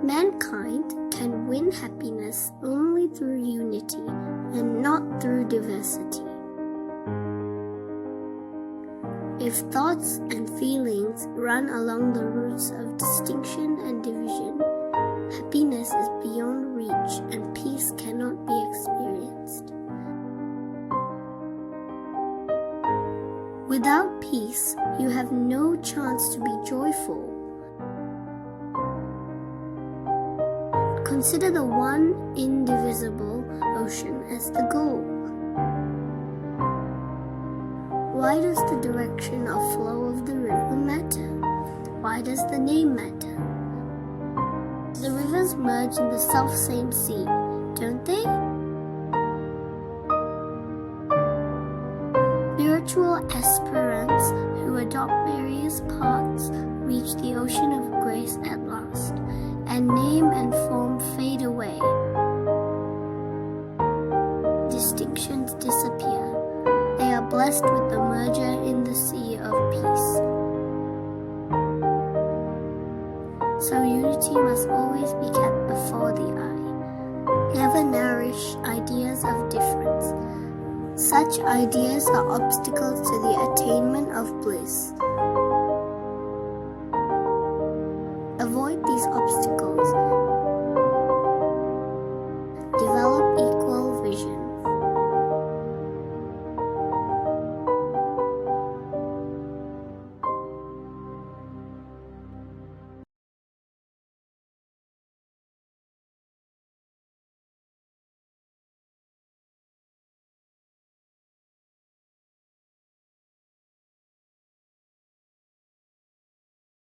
Mankind can win happiness only through unity and not through diversity. If thoughts and feelings run along the routes of distinction and division, happiness is beyond reach and peace cannot be experienced. Without peace, you have no chance to be joyful. Consider the one indivisible ocean as the goal. Why does the direction of flow of the river matter? Why does the name matter? The rivers merge in the self-same sea, don't they? Spiritual aspirants who adopt various paths reach the ocean of grace at last, and name and form fade away. Distinctions disappear. They are blessed with the merger in the sea of peace. So unity must always be kept before the eye. Never nourish ideas of difference. Such ideas are obstacles to the attainment of bliss.